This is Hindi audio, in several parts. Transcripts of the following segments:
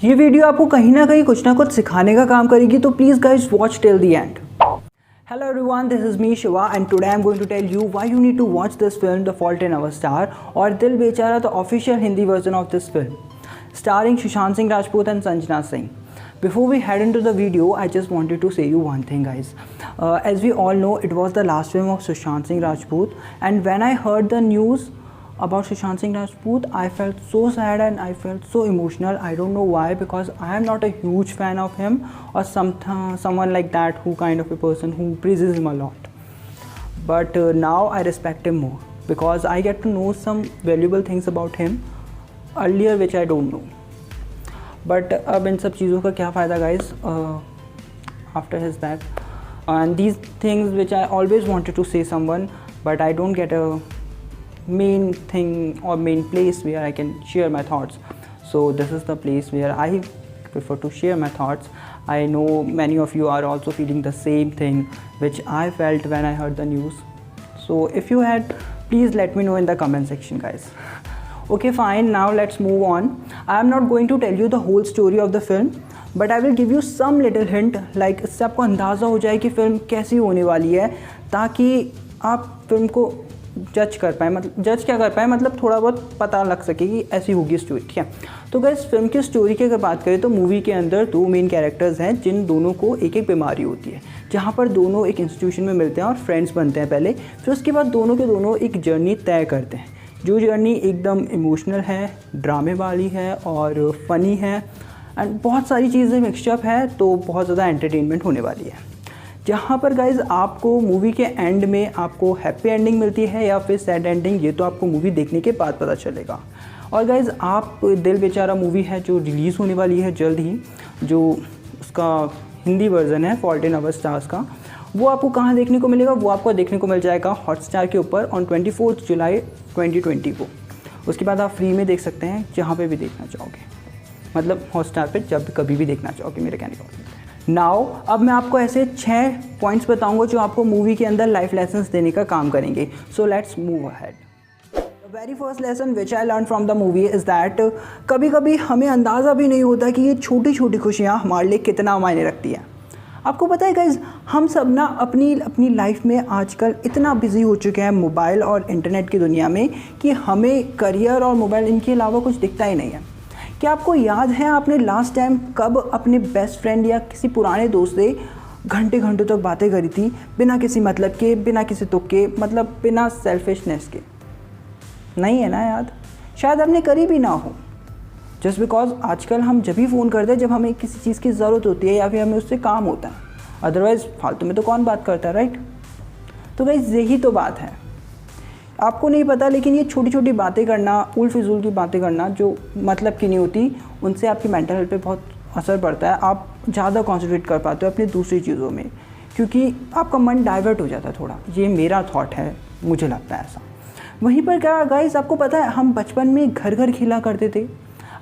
ये वीडियो आपको कहीं ना कुछ सिखाने का काम करेगी, तो please guys watch till the end. Hello everyone, this is me Shiva and today I'm going to tell you why you need to watch this film The Fault in Our Star or Dil Bechara, the official Hindi version of this film starring Sushant Singh Rajput and Sanjana Singh. Before we head into the video, I just wanted to say you one thing guys. As we all know, it was the last film of Sushant Singh Rajput, and when I heard the news about Sushant Singh Rajput, I felt so sad and I felt so emotional. I don't know why, because I am not a huge fan of him or someone like that who kind of a person who praises him a lot. But now I respect him more because I get to know some valuable things about him earlier which I don't know. But अब इन सब चीज़ों का क्या फ़ायदा guys after his death, and these things which I always wanted to say someone, but I don't get a main thing or main place where I can share my thoughts. So this is the place where I prefer to share my thoughts. I know many of you are also feeling the same thing which I felt when I heard the news. So if you had, please let me know in the comment section guys. Okay fine, now let's move on. I am not going to tell you the whole story of the film, but I will give you some little hint, like इससे आपको अंदाज़ा हो जाए कि फ़िल्म कैसी होने वाली है, ताकि आप फिल्म को जज कर पाए, मतलब जज क्या कर पाए, मतलब थोड़ा बहुत पता लग सके कि ऐसी होगी स्टोरी, ठीक है। तो गाइस फिल्म की स्टोरी की अगर बात करें तो मूवी के अंदर दो मेन कैरेक्टर्स हैं जिन दोनों को एक एक बीमारी होती है, जहाँ पर दोनों एक इंस्टीट्यूशन में मिलते हैं और फ्रेंड्स बनते हैं पहले, फिर उसके बाद दोनों के दोनों एक जर्नी तय करते हैं, जो जर्नी एकदम इमोशनल है, ड्रामे वाली है और फ़नी है एंड बहुत सारी चीज़ें मिक्सचअप है, तो बहुत ज़्यादा एंटरटेनमेंट होने वाली है। जहाँ पर गाइज़ आपको मूवी के एंड में आपको हैप्पी एंडिंग मिलती है या फिर सैड एंडिंग, ये तो आपको मूवी देखने के बाद पता चलेगा। और गाइज़ आप दिल बेचारा मूवी है जो रिलीज़ होने वाली है जल्द ही, जो उसका हिंदी वर्ज़न है फॉल्ट इन आवर स्टार्स का, वो आपको कहाँ देखने को मिलेगा? वो आपको देखने को मिल जाएगा हॉटस्टार के ऊपर ऑन 24 जुलाई 2020 को। उसके बाद आप फ्री में देख सकते हैं जहाँ पे भी देखना चाहोगे, मतलब हॉटस्टार पे जब कभी भी देखना चाहोगे, मेरे कहने का मतलब। नाउ अब मैं आपको ऐसे 6 पॉइंट्स बताऊंगा जो आपको मूवी के अंदर लाइफ लेसन्स देने का काम करेंगे। So let's move ahead. The very first lesson which I learn from the movie is that कभी कभी हमें अंदाज़ा भी नहीं होता कि ये छोटी छोटी खुशियाँ हमारे लिए कितना मायने रखती हैं। आपको पता है गाइज, हम सब ना अपनी लाइफ में आजकल इतना बिजी हो चुके हैं मोबाइल और इंटरनेट की दुनिया में कि हमें करियर और मोबाइल इनके अलावा कुछ दिखता ही नहीं है। क्या आपको याद है आपने लास्ट टाइम कब अपने बेस्ट फ्रेंड या किसी पुराने दोस्त से घंटे घंटों तक बातें करी थी, बिना किसी मतलब के, बिना किसी तुक के, मतलब बिना सेल्फिशनेस के? नहीं है ना याद? शायद आपने करी भी ना हो, जस्ट बिकॉज आजकल हम जब भी फ़ोन करते हैं जब हमें किसी चीज़ की ज़रूरत होती है या फिर हमें उससे काम होता है, अदरवाइज़ फालतू में तो कौन बात करता है, राइट? तो गाइस यही तो बात है, आपको नहीं पता, लेकिन ये छोटी छोटी बातें करना, उल फिजूल की बातें करना जो मतलब की नहीं होती, उनसे आपकी मेंटल हेल्थ पे बहुत असर पड़ता है। आप ज़्यादा कॉन्सेंट्रेट कर पाते हो अपनी दूसरी चीज़ों में, क्योंकि आपका मन डाइवर्ट हो जाता है थोड़ा। ये मेरा थॉट है, मुझे लगता है ऐसा। वहीं पर क्या गाइस, आपको पता है हम बचपन में घर घर खेला करते थे।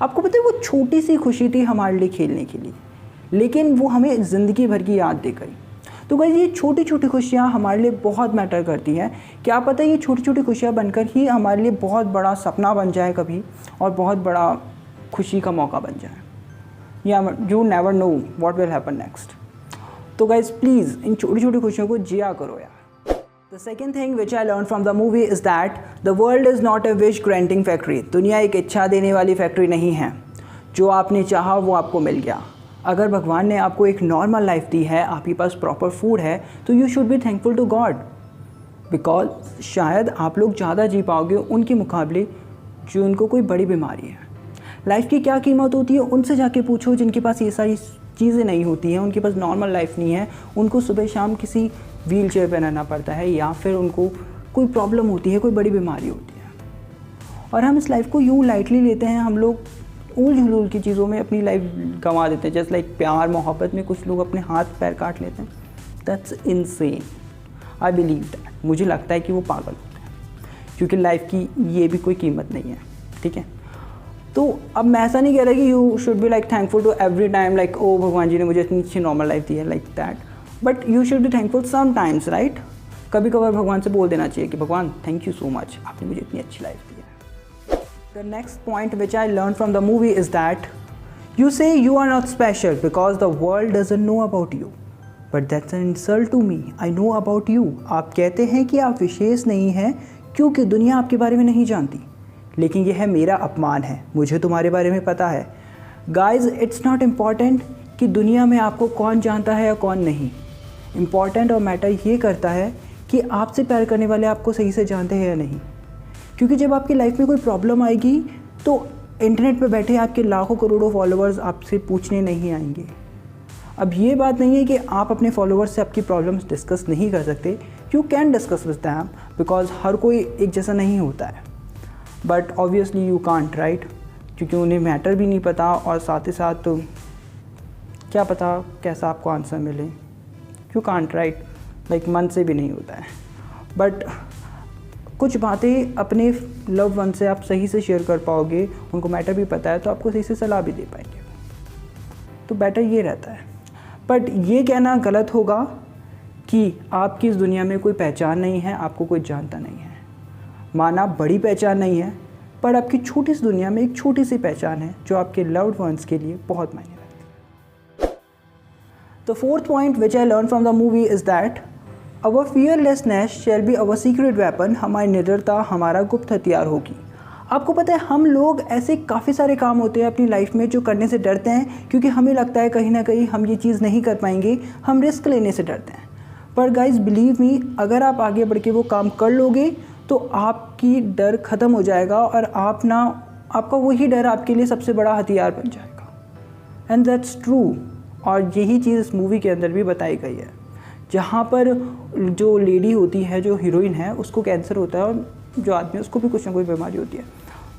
आपको पता है वो छोटी सी खुशी थी हमारे लिए खेलने के लिए, लेकिन वो हमें ज़िंदगी भर की याद दे गई। तो गाइस ये छोटी छोटी खुशियाँ हमारे लिए बहुत मैटर करती हैं। क्या पता है ये छोटी छोटी खुशियाँ बनकर ही हमारे लिए बहुत बड़ा सपना बन जाए कभी, और बहुत बड़ा खुशी का मौका बन जाए, या you never know what will happen next. तो गाइस प्लीज़ इन छोटी छोटी खुशियों को जिया करो यार। The second thing which I learn from the movie is that the world is not a wish granting factory. दुनिया एक इच्छा देने वाली फैक्ट्री नहीं है। जो आपने चाहा वो आपको मिल गया। अगर भगवान ने आपको एक नॉर्मल लाइफ दी है, आपके पास प्रॉपर फूड है, तो you should be thankful to God, because शायद आप लोग ज़्यादा जी पाओगे उनके मुकाबले जो उनको कोई बड़ी बीमारी है। लाइफ की क्या कीमत होती है उनसे जाके पूछो जिनके पास ये सारी चीज़ें नहीं होती हैं, उनके पास नॉर्मल लाइफ नहीं है, उनको सुबह शाम किसी व्हील चेयर पर रहना पड़ता है, या फिर उनको कोई प्रॉब्लम होती है, कोई बड़ी बीमारी होती है। और हम इस लाइफ को यूँ लाइटली लेते हैं, हम लोग उल झुल की चीज़ों में अपनी लाइफ गंवा देते हैं। जस्ट लाइक प्यार मोहब्बत में कुछ लोग अपने हाथ पैर काट लेते हैं। That's insane, I believe that. मुझे लगता है कि वो पागल होते हैं, क्योंकि लाइफ की ये भी कोई कीमत नहीं है, ठीक है? तो अब मैं ऐसा नहीं कह रहा कि you should be like thankful to every time, like ओ भगवान जी ने मुझे इतनी अच्छी नॉर्मल लाइफ दी है, like that. But you should be thankful some times, right? कभी कभार भगवान से बोल देना चाहिए कि भगवान थैंक यू सो मच, आपने मुझे इतनी अच्छी लाइफ दी है। The next point which I learned from the movie is that You say you are not special because the world doesn't know about you. But that's an insult to me. I know about you. आप कहते हैं कि आप विशेष नहीं हैं क्योंकि दुनिया आपके बारे में नहीं जानती, लेकिन यह है मेरा अपमान है, मुझे तुम्हारे बारे में पता है. Guys, it's not important कि दुनिया में आपको कौन जानता है या कौन नहीं. इम्पॉर्टेंट और मैटर ये करता है कि आपसे प्यार करने वाले आपको सही से जानते हैं या नहीं. क्योंकि जब आपकी लाइफ में कोई प्रॉब्लम आएगी तो इंटरनेट पे बैठे आपके लाखों करोड़ों फॉलोअर्स आपसे पूछने नहीं आएंगे. अब ये बात नहीं है कि आप अपने फॉलोअर्स से आपकी प्रॉब्लम्स डिस्कस नहीं कर सकते. You can discuss with them because हर कोई एक जैसा नहीं होता है. But obviously you can't, right, क्योंकि उन्हें मैटर भी नहीं पता और साथ ही साथ तो क्या पता कैसा आपको आंसर मिले. यू कांट, राइट, लाइक मन से भी नहीं होता है. बट कुछ बातें अपने लव वन से आप सही से शेयर कर पाओगे, उनको मैटर भी पता है तो आपको सही से सलाह भी दे पाएंगे. तो बेटर ये रहता है. बट ये कहना गलत होगा कि आपकी इस दुनिया में कोई पहचान नहीं है, आपको कोई जानता नहीं है. माना बड़ी पहचान नहीं है, पर आपकी छोटी सी दुनिया में एक छोटी सी पहचान है जो आपके लव्ड वंस के लिए बहुत मायने रखती है. The fourth point which I learn from the movie is that our fearlessness shall be our secret weapon. हमारी निडरता हमारा गुप्त हथियार होगी. आपको पता है हम लोग ऐसे काफ़ी सारे काम होते हैं अपनी लाइफ में जो करने से डरते हैं क्योंकि हमें लगता है कहीं ना कहीं हम ये चीज़ नहीं कर पाएंगे, हम रिस्क लेने से डरते हैं. पर गाइज बिलीव मी, अगर आप आगे बढ़ के वो काम कर लोगे तो आपकी डर ख़त्म हो जाएगा और आपका वही डर आपके लिए सबसे बड़ा हथियार बन जाएगा. And that's true. और यही चीज़ इस मूवी के अंदर भी बताई गई है, जहाँ पर जो लेडी होती है, जो हीरोइन है, उसको कैंसर होता है और जो आदमी उसको भी कुछ ना कोई बीमारी होती है.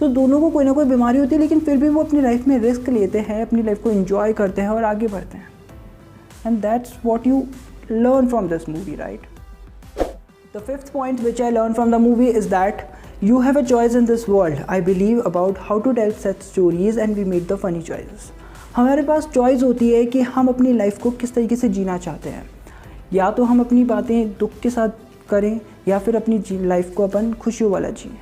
तो दोनों को कोई ना कोई बीमारी होती है, लेकिन फिर भी वो अपनी लाइफ में रिस्क लेते हैं, अपनी लाइफ को एंजॉय करते हैं और आगे बढ़ते हैं. And that's what you learn from this movie, right. The fifth point which I learn from the movie is that you have a choice in this world. I believe about how to tell such stories and we make the funny choices. हमारे पास चॉइस होती है कि हम अपनी लाइफ को किस तरीके से जीना चाहते हैं. या तो हम अपनी बातें दुख के साथ करें या फिर अपनी लाइफ को अपन खुशियों वाला जिए.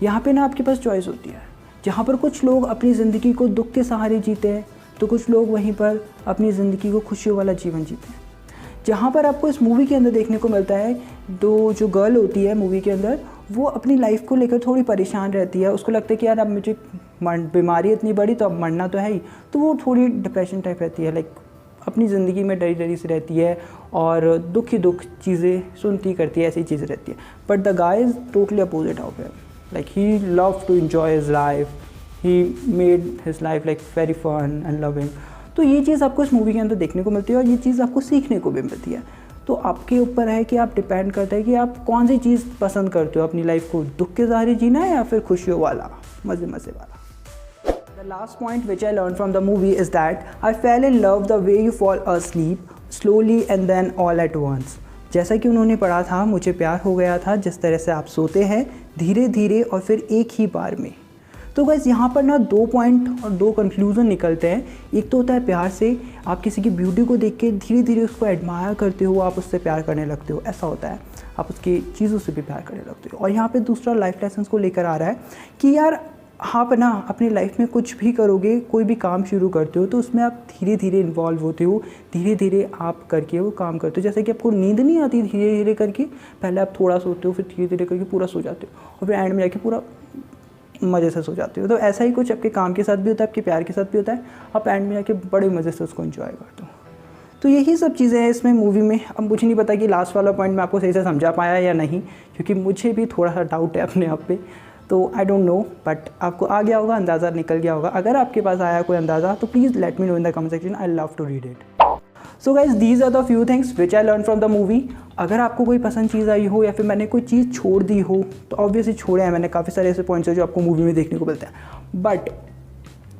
यहाँ पे ना आपके पास चॉइस होती है. जहाँ पर कुछ लोग अपनी ज़िंदगी को दुख के सहारे जीते हैं तो कुछ लोग वहीं पर अपनी ज़िंदगी को खुशियों वाला जीवन जीते हैं. जहाँ पर आपको इस मूवी के अंदर देखने को मिलता है, जो गर्ल होती है मूवी के अंदर, वो अपनी लाइफ को लेकर थोड़ी परेशान रहती है. उसको लगता है कि यार अब मुझे बीमारी इतनी बड़ी तो अब मरना तो है ही. तो वो थोड़ी डिप्रेशन टाइप रहती है, लाइक अपनी ज़िंदगी में डरी डरी सी रहती है और दुख ही दुख चीज़ें सुनती करती है, ऐसी चीज़ें रहती है. But the guy is totally opposite of him. Like he love to enjoy his life, he made his life like very fun and loving. तो ये चीज़ आपको इस मूवी के अंदर देखने को मिलती है और ये चीज़ आपको सीखने को भी मिलती है. तो आपके ऊपर है कि आप डिपेंड करता है कि आप कौन सी चीज़ पसंद करते हो, अपनी लाइफ को दुख के सहारे जीना है या फिर खुशियों वाला, मज़े मज़े वाला. The last point which I learned from the movie is that I fell in love the way you fall asleep slowly and then all at once. जैसा कि उन्होंने पढ़ा था, मुझे प्यार हो गया था जिस तरह से आप सोते हैं धीरे धीरे और फिर एक ही बार में. तो गाइस यहाँ पर ना 2 पॉइंट और 2 कंक्लूजन निकलते हैं. एक तो होता है प्यार से, आप किसी की ब्यूटी को देख के धीरे धीरे उसको एडमायर करते हो, आप उससे प्यार करने लगते हो, ऐसा होता है. आप उसकी चीज़ों से भी प्यार करने लगते हो. और यहाँ पे दूसरा लाइफ लेसन्स को लेकर आ रहा है कि यार आप ना अपनी लाइफ में कुछ भी करोगे, कोई भी काम शुरू करते हो तो उसमें आप धीरे धीरे इन्वॉल्व होते हो, धीरे धीरे आप करके वो काम करते हो. जैसे कि आपको नींद नहीं आती धीरे धीरे करके, पहले आप थोड़ा सोते हो, फिर धीरे धीरे करके पूरा सो जाते हो और फिर एंड में जाके पूरा मज़े से सो जाते हो. तो ऐसा ही कुछ आपके काम के साथ भी होता है, आपके प्यार के साथ भी होता है. आप एंड में जाके बड़े मज़े से उसको एंजॉय करते हो. तो यही सब चीज़ें हैं इसमें मूवी में. अब मुझे नहीं पता कि लास्ट वाला पॉइंट मैं आपको सही से समझा पाया या नहीं, क्योंकि मुझे भी थोड़ा सा डाउट है अपने आप पे. तो आई डोंट नो, बट आपको आ गया होगा, अंदाज़ा निकल गया होगा. अगर आपके पास आया कोई अंदाज़ा तो please let me know in the comment section. I love to read it. So guys these are the few things which I learn from the movie. अगर आपको कोई पसंद चीज़ आई हो या फिर मैंने कोई चीज़ छोड़ दी हो तो ऑब्वियसली छोड़े हैं मैंने. काफ़ी सारे ऐसे पॉइंट्स हैं जो आपको मूवी में देखने को मिलते हैं. बट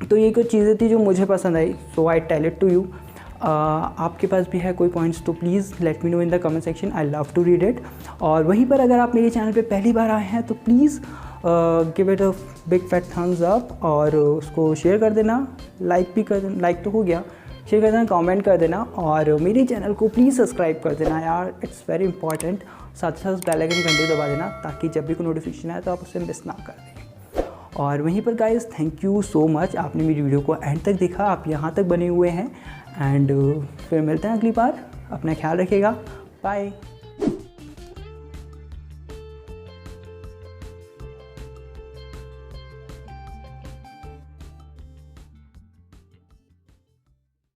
तो ये कुछ चीज़ें थी जो मुझे पसंद आई, so I tell it to you. आपके पास भी है कोई पॉइंट्स तो please let me know in the comment section. I love to read it. और वहीं पर अगर आप मेरे चैनल पे पहली बार आए हैं तो please give it a big fat Thums up और उसको शेयर कर देना, लाइक भी कर देना. लाइक तो हो गया, शेयर कर देना, कमेंट कर देना और मेरे चैनल को प्लीज़ सब्सक्राइब कर देना यार, इट्स वेरी इंपॉर्टेंट. साथ ही साथ बेल आइकन घंटे दबा देना ताकि जब भी कोई नोटिफिकेशन आए तो आप उसे मिस ना कर दें. और वहीं पर guys thank you so much, आपने मेरी वीडियो को एंड तक देखा, आप यहाँ तक बने हुए हैं। एंड फिर मिलते हैं अगली बार, अपना ख्याल रखिएगा, बाय।